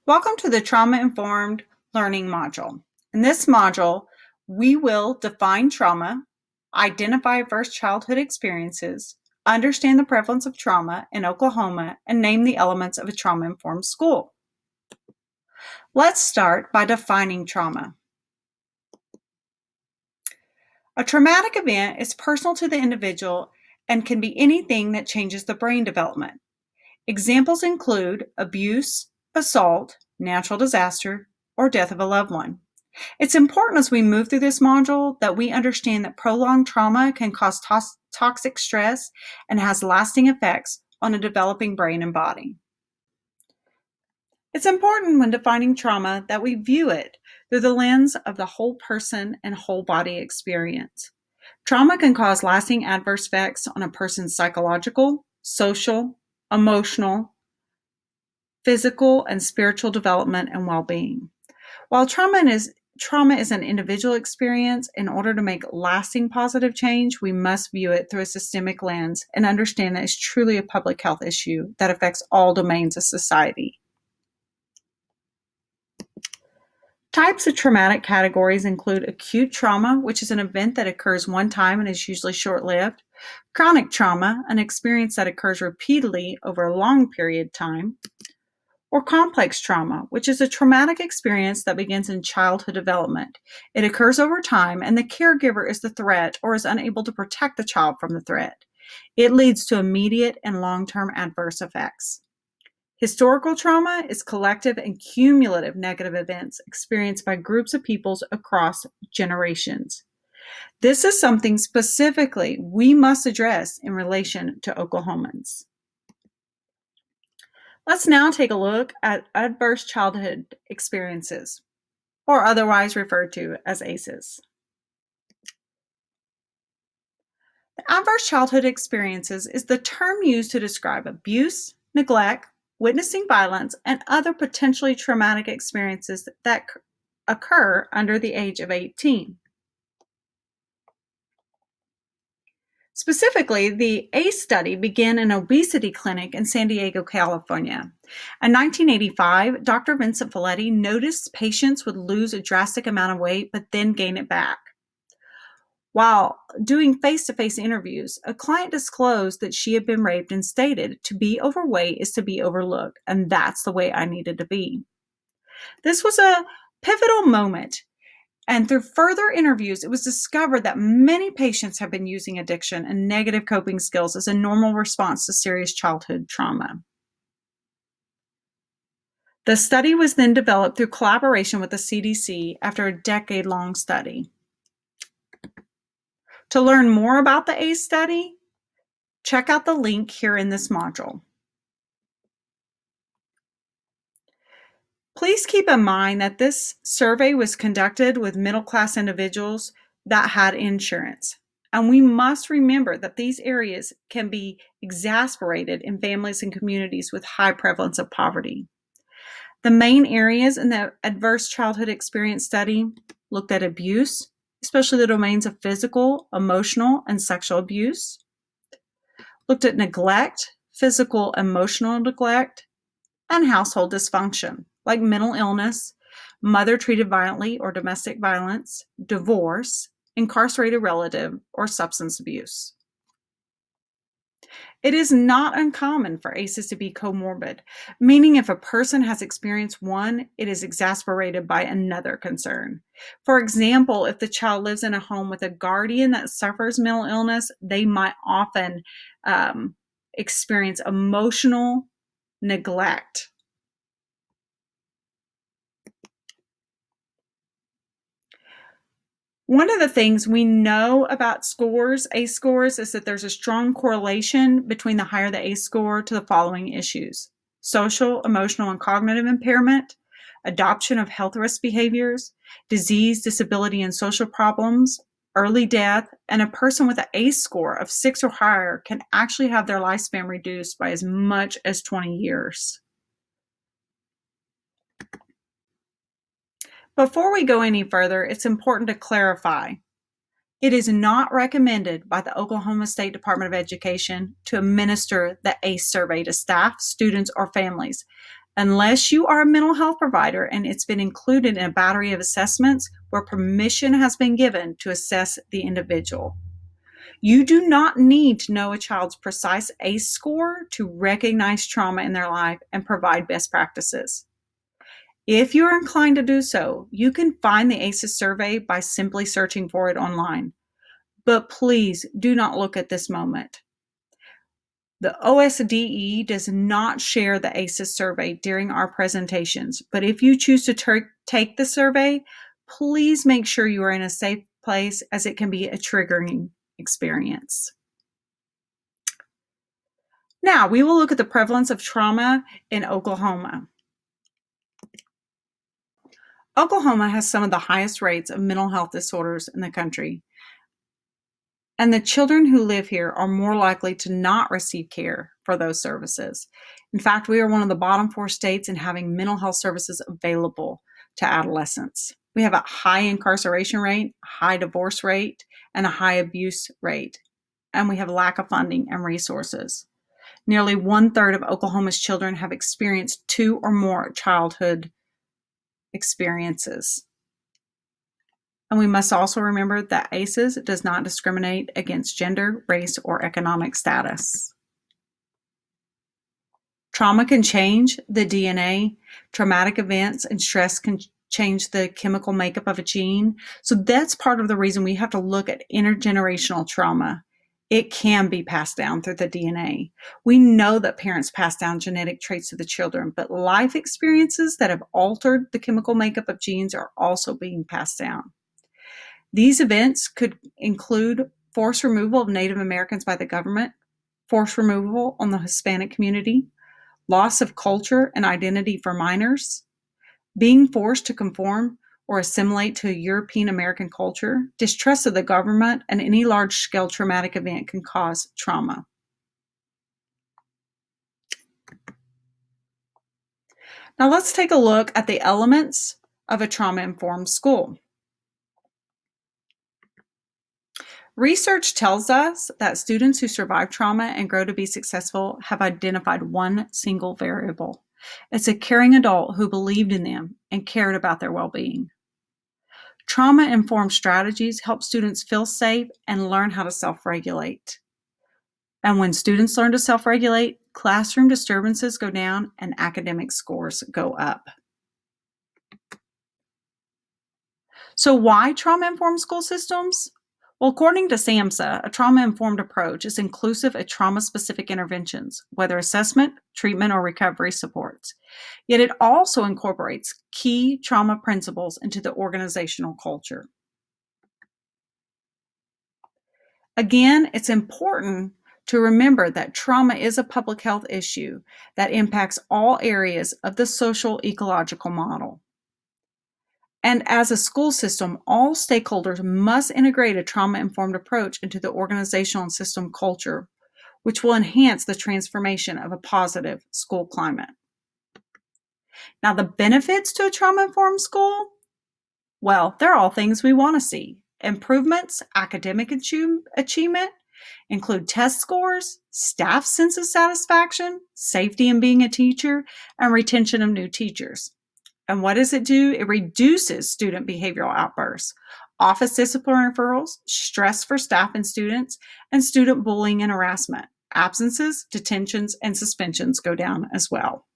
Welcome to the Trauma-Informed Learning module. In this module, we will define trauma, identify adverse childhood experiences, understand the prevalence of trauma in Oklahoma, and name the elements of a trauma-informed school. Let's start by defining trauma. A traumatic event is personal to the individual and can be anything that changes the brain development. Examples include abuse, assault, natural disaster, or death of a loved one. It's important as we move through this module that we understand that prolonged trauma can cause toxic stress and has lasting effects on a developing brain and body. It's important when defining trauma that we view it through the lens of the whole person and whole body experience. Trauma can cause lasting adverse effects on a person's psychological, social, emotional, physical, and spiritual development and well-being. While trauma is an individual experience, in order to make lasting positive change, we must view it through a systemic lens and understand that it's truly a public health issue that affects all domains of society. Types of traumatic categories include acute trauma, which is an event that occurs one time and is usually short-lived; chronic trauma, an experience that occurs repeatedly over a long period of time; or complex trauma, which is a traumatic experience that begins in childhood development. It occurs over time, and the caregiver is the threat or is unable to protect the child from the threat. It leads to immediate and long-term adverse effects. Historical trauma is collective and cumulative negative events experienced by groups of peoples across generations. This is something specifically we must address in relation to Oklahomans. Let's now take a look at adverse childhood experiences, or otherwise referred to as ACEs. The adverse childhood experiences is the term used to describe abuse, neglect, witnessing violence, and other potentially traumatic experiences that occur under the age of 18. Specifically, the ACE study began an obesity clinic in San Diego, California. In 1985, Dr. Vincent Folletti noticed patients would lose a drastic amount of weight but then gain it back. While doing face-to-face interviews, a client disclosed that she had been raped and stated, "To be overweight is to be overlooked, and that's the way I needed to be." This was a pivotal moment, and through further interviews, it was discovered that many patients have been using addiction and negative coping skills as a normal response to serious childhood trauma. The study was then developed through collaboration with the CDC after a decade-long study. To learn more about the ACE study, check out the link here in this module. Please keep in mind that this survey was conducted with middle-class individuals that had insurance. And we must remember that these areas can be exacerbated in families and communities with high prevalence of poverty. The main areas in the adverse childhood experience study looked at abuse, especially the domains of physical, emotional, and sexual abuse. Looked at neglect, physical, emotional neglect, and household dysfunction, like mental illness, mother treated violently or domestic violence, divorce, incarcerated relative, or substance abuse. It is not uncommon for ACEs to be comorbid, meaning if a person has experienced one, it is exacerbated by another concern. For example, if the child lives in a home with a guardian that suffers mental illness, they might often experience emotional neglect. One of the things we know about ACE scores, is that there's a strong correlation between the higher the ACE score to the following issues: social, emotional, and cognitive impairment, adoption of health risk behaviors, disease, disability, and social problems, early death, and a person with an ACE score of 6 or higher can actually have their lifespan reduced by as much as 20 years. Before we go any further, it's important to clarify. It is not recommended by the Oklahoma State Department of Education to administer the ACE survey to staff, students, or families Unless you are a mental health provider and it's been included in a battery of assessments where permission has been given to assess the individual. You do not need to know a child's precise ACE score to recognize trauma in their life and provide best practices. If you're inclined to do so, you can find the ACEs survey by simply searching for it online. But please do not look at this moment. The OSDE does not share the ACEs survey during our presentations, but if you choose to take the survey, please make sure you are in a safe place, as it can be a triggering experience. Now, we will look at the prevalence of trauma in Oklahoma. Oklahoma has some of the highest rates of mental health disorders in the country, and the children who live here are more likely to not receive care for those services. In fact, we are one of the bottom 4 states in having mental health services available to adolescents. We have a high incarceration rate, high divorce rate, and a high abuse rate, and we have a lack of funding and resources. Nearly 1/3 of Oklahoma's children have experienced 2 or more childhood experiences. And we must also remember that ACEs does not discriminate against gender, race, or economic status. Trauma can change the DNA. Traumatic events and stress can change the chemical makeup of a gene. So that's part of the reason we have to look at intergenerational trauma. It can be passed down through the DNA. We know that parents pass down genetic traits to the children, but life experiences that have altered the chemical makeup of genes are also being passed down. These events could include forced removal of Native Americans by the government, forced removal on the Hispanic community, loss of culture and identity for minors, being forced to conform or assimilate to a European American culture, distrust of the government, and any large-scale traumatic event can cause trauma. Now let's take a look at the elements of a trauma-informed school. Research tells us that students who survive trauma and grow to be successful have identified one single variable. It's a caring adult who believed in them and cared about their well-being. Trauma-informed strategies help students feel safe and learn how to self-regulate. And when students learn to self-regulate, classroom disturbances go down and academic scores go up. So why trauma-informed school systems? Well, according to SAMHSA, a trauma-informed approach is inclusive of trauma-specific interventions, whether assessment, treatment, or recovery supports. Yet it also incorporates key trauma principles into the organizational culture. Again, it's important to remember that trauma is a public health issue that impacts all areas of the social ecological model. And as a school system, all stakeholders must integrate a trauma-informed approach into the organizational and system culture, which will enhance the transformation of a positive school climate. Now, the benefits to a trauma-informed school? Well, they're all things we want to see. Improvements, academic achievement, include test scores, staff sense of satisfaction, safety in being a teacher, and retention of new teachers. And what does it do? It reduces student behavioral outbursts, office discipline referrals, stress for staff and students, and student bullying and harassment. Absences, detentions, and suspensions go down as well.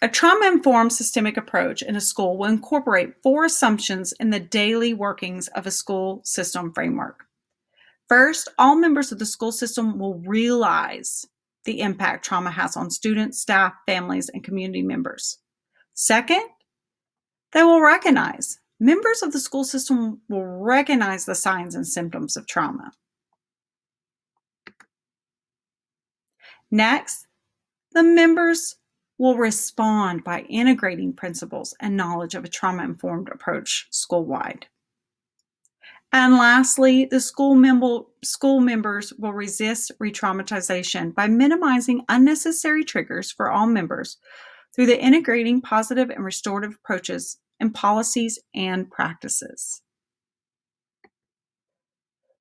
A trauma-informed systemic approach in a school will incorporate 4 assumptions in the daily workings of a school system framework. First, all members of the school system will realize the impact trauma has on students, staff, families, and community members. Second, they will recognize. Members of the school system will recognize the signs and symptoms of trauma. Next, the members will respond by integrating principles and knowledge of a trauma-informed approach school-wide. And lastly, the school members will resist re-traumatization by minimizing unnecessary triggers for all members through the integrating positive and restorative approaches in policies and practices.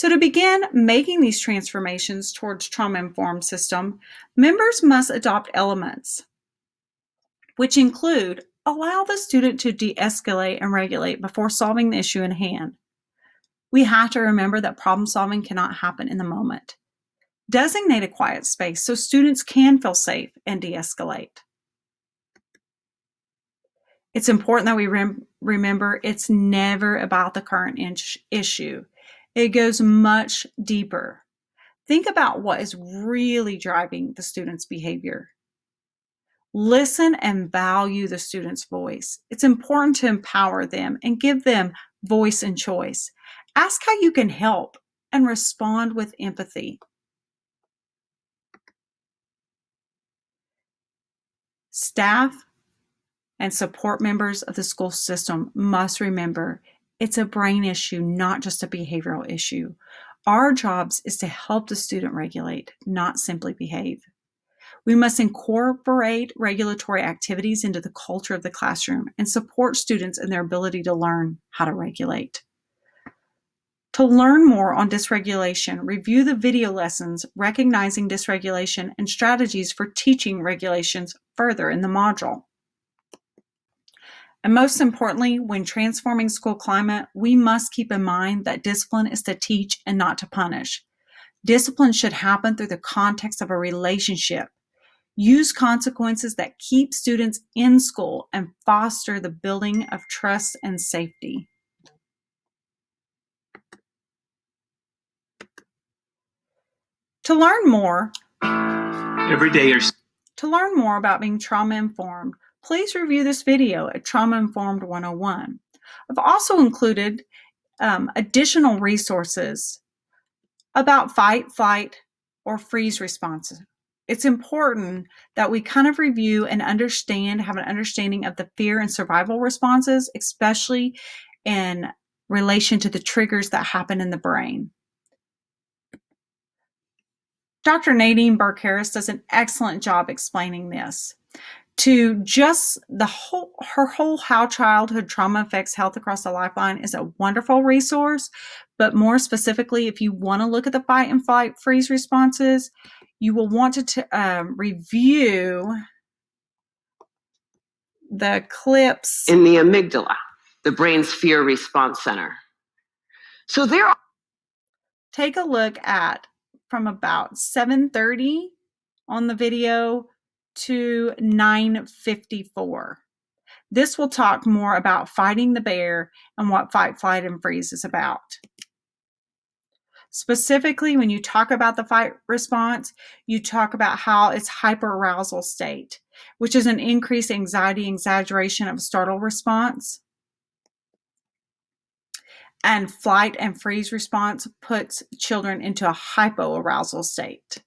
So to begin making these transformations towards trauma-informed system, members must adopt elements, which include allow the student to de-escalate and regulate before solving the issue in hand. We have to remember that problem solving cannot happen in the moment. Designate a quiet space so students can feel safe and de-escalate. It's important that we remember it's never about the current issue. It goes much deeper. Think about what is really driving the student's behavior. Listen and value the student's voice. It's important to empower them and give them voice and choice. Ask how you can help and respond with empathy. Staff and support members of the school system must remember it's a brain issue, not just a behavioral issue. Our jobs is to help the student regulate, not simply behave. We must incorporate regulatory activities into the culture of the classroom and support students in their ability to learn how to regulate. To learn more on dysregulation, review the video lessons, Recognizing Dysregulation and Strategies for Teaching Regulations further in the module. And most importantly, when transforming school climate, we must keep in mind that discipline is to teach and not to punish. Discipline should happen through the context of a relationship. Use consequences that keep students in school and foster the building of trust and safety. To learn more about being trauma-informed, please review this video at Trauma Informed 101. I've also included additional resources about fight, flight, or freeze responses. It's important that we kind of review and have an understanding of the fear and survival responses, especially in relation to the triggers that happen in the brain. Dr. Nadine Burke-Harris does an excellent job explaining this. Her whole How Childhood Trauma Affects Health Across the Lifeline is a wonderful resource, but more specifically, if you want to look at the fight and flight freeze responses, you will want to review the clips in the amygdala, the brain's fear response center. So take a look at from about 7:30 on the video to 9:54. This will talk more about fighting the bear and what fight, flight, and freeze is about. Specifically, when you talk about the fight response, you talk about how it's hyperarousal state, which is an increased anxiety, exaggeration of a startle response. And flight and freeze response puts children into a hypoarousal state.